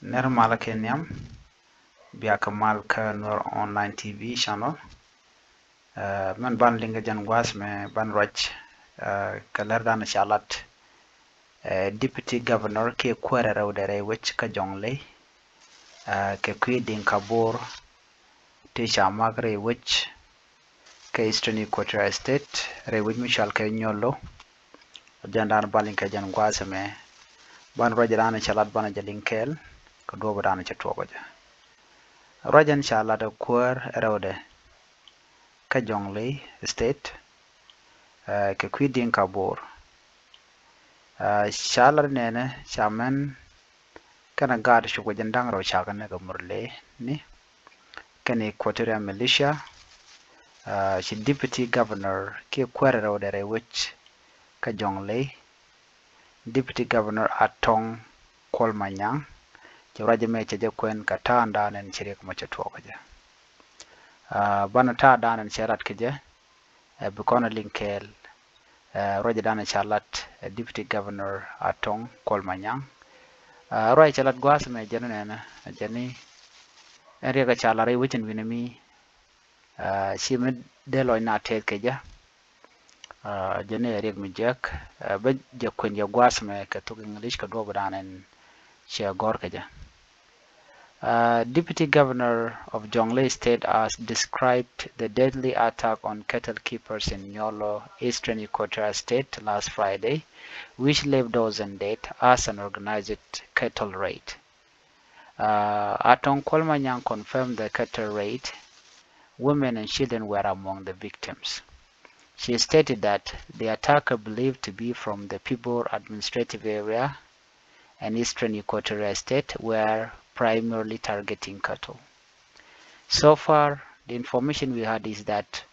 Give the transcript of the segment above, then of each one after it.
Nermala Kenyam, Biakamal ka Nuer online TV channel. Man ban linga jan was me ban raj kalerdan chalat Deputy Governor ke kuäär rɛwdɛ which ka jonglei ke kui dinka bor teacher magre which ke Eastern Equatorial State re which Michal ke nyolo jandan balin ke jan was me ban raj dan chalat ban jalinkel ko do dan cha tobaja rajan chalat kuäär rɛwdɛ ka jonglei state ke kui dinka bor shalar nene chaman kana guard shugo jandang ro chagane ga murle ni kana Equatorial militia shi deputy governor ke kuäär rɛwdɛ which ka jonglei deputy governor atong kolmanyang ke rajame che je kwen ka tanda nen chire ko macha toga bana ta danan cherat keje bikona linkel roja dana chalat deputy governor atong kolmanyang roy chalat gwas me janana jani area ga chalare wichin winami shime delo na ted keja jani area mi jak ba jakwen ya gwas me ka to english ka do badan che gor keja Deputy Governor of Jonglei State has described the deadly attack on cattle keepers in Nyolo, Eastern Equatorial State last Friday, which left dozens dead, as an organized cattle raid. Atong Kolmanyang confirmed the cattle raid. Women and children were among the victims. She stated that the attacker, believed to be from the Pibor administrative area and Eastern Equatorial State, were primarily targeting cattle. So far, the information we had is that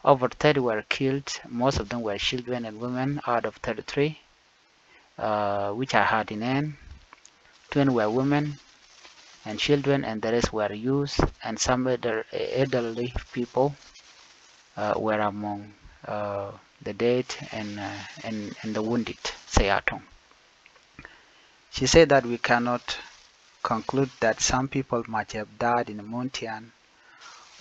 over 30 were killed. Most of them were children and women out of 33, which I had in N. 20 were women and children, and the rest were youth, and some elderly people were among the dead and the wounded, say Atong. She said that we cannot conclude that some people might have died in the mountain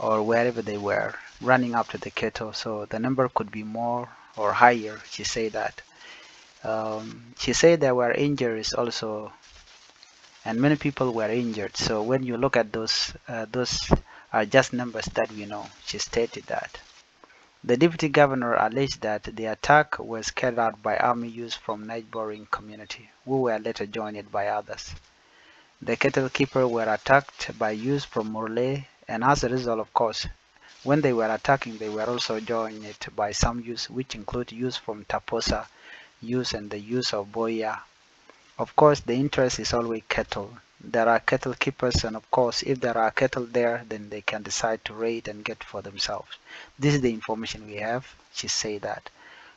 or wherever they were running after the cattle, so the number could be more or higher. She said that. She said there were injuries also, and many people were injured. So when you look at those are just numbers that we know. She stated that. The deputy governor alleged that the attack was carried out by army youths from neighboring community, who were later joined by others. The cattle keepers were attacked by youths from Murle, and as a result, of course, when they were attacking, they were also joined by some youths, which include youths from Taposa, youths and the youths of Boya. Of course, the interest is always cattle. There are cattle keepers, and of course, if there are cattle there, then they can decide to raid and get for themselves. This is the information we have. She said that.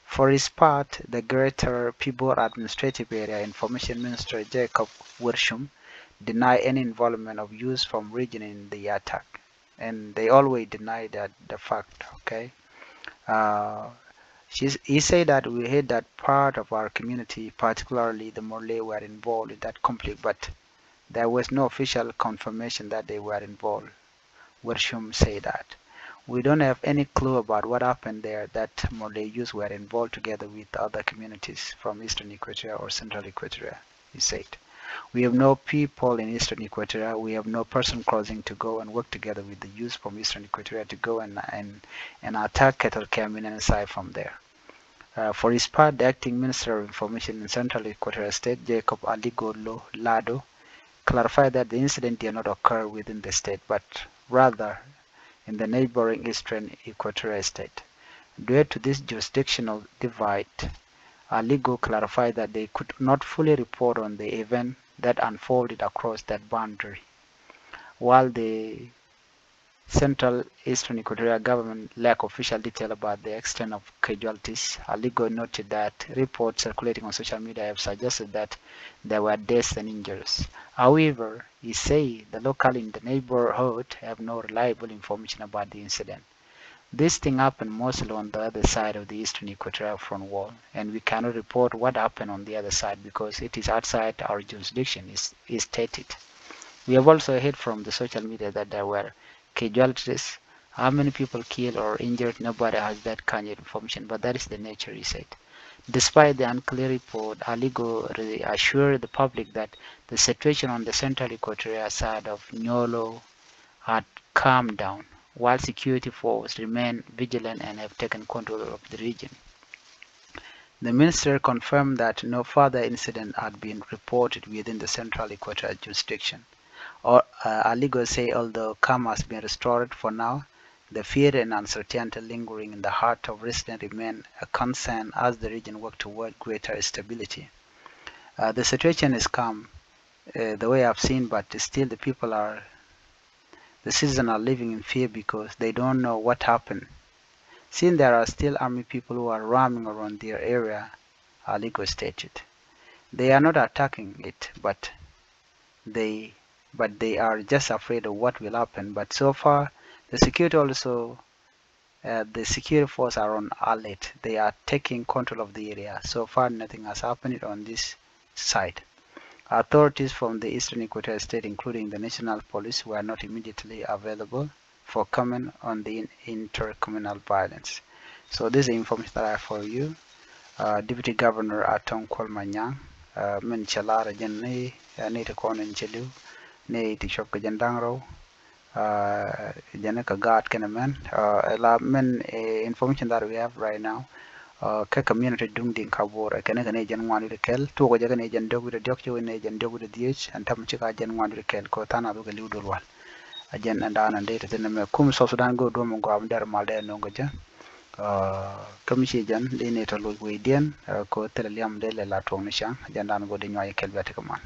For his part, the Greater Pibor Administrative Area Information Minister Jacob Wershum deny any involvement of youths from region in the attack, and they always deny that the fact. Okay, he said that we heard that part of our community, particularly the Murle, were involved in that conflict, but there was no official confirmation that they were involved. Wershum said that. We don't have any clue about what happened there, that Murle youths were involved together with other communities from Eastern Equatoria or Central Equatoria, he said. We have no people in Eastern Equatoria. We have no person crossing to go and work together with the youth from Eastern Equatoria to go and attack cattle camp and aside from there. For his part, the acting Minister of Information in Central Equatorial State, Jacob Aligolo Lado, clarified that the incident did not occur within the state, but rather in the neighboring Eastern Equatorial State. Due to this jurisdictional divide, Aligo clarified that they could not fully report on the event that unfolded across that boundary. While the Central Eastern Equatorial government lack official detail about the extent of casualties, Aligo noted that reports circulating on social media have suggested that there were deaths and injuries. However, he said the local in the neighborhood have no reliable information about the incident. This thing happened mostly on the other side of the Eastern Equatorial Front wall, and we cannot report what happened on the other side because it is outside our jurisdiction, is stated. We have also heard from the social media that there were casualties. How many people killed or injured? Nobody has that kind of information, but that is the nature, he said. Despite the unclear report, Aligo assured the public that the situation on the central equatorial side of Nyolo had calmed down, while security forces remain vigilant and have taken control of the region. The minister confirmed that no further incident had been reported within the central equatorial jurisdiction. Aligo say although calm has been restored for now, the fear and uncertainty lingering in the heart of residents remain a concern as the region works toward greater stability. The situation is calm, the way I've seen, but still the citizens are living in fear because they don't know what happened. Since there are still army people who are roaming around their area, Aligo stated. They are not attacking it, but they are just afraid of what will happen. But so far, the security force are on alert. They are taking control of the area. So far, nothing has happened on this side. Authorities from the Eastern Equatorial State, including the National Police, were not immediately available for comment on the intercommunal violence. So this is the information that I have for you. Deputy Governor Atong Kwalmanyang, men chalara jen ne te konen chelu, ne te shop ka jandang ro, jene ka guard kana men, la men information that we have right now. Ka community dung din kabor kana kana jan wanu de kel to ko jaga ne jan dogu de dokyo ne jan dogu de diech and tam chika jan wanu de kel ko tana do gali udul wal ajan anda nan de te me kum so sudan go do mo go am der mal de no go ja kamishi jan de ne to lo we dien ko tele liam de la to ne shang jan dan go de nyoy kel bete ko man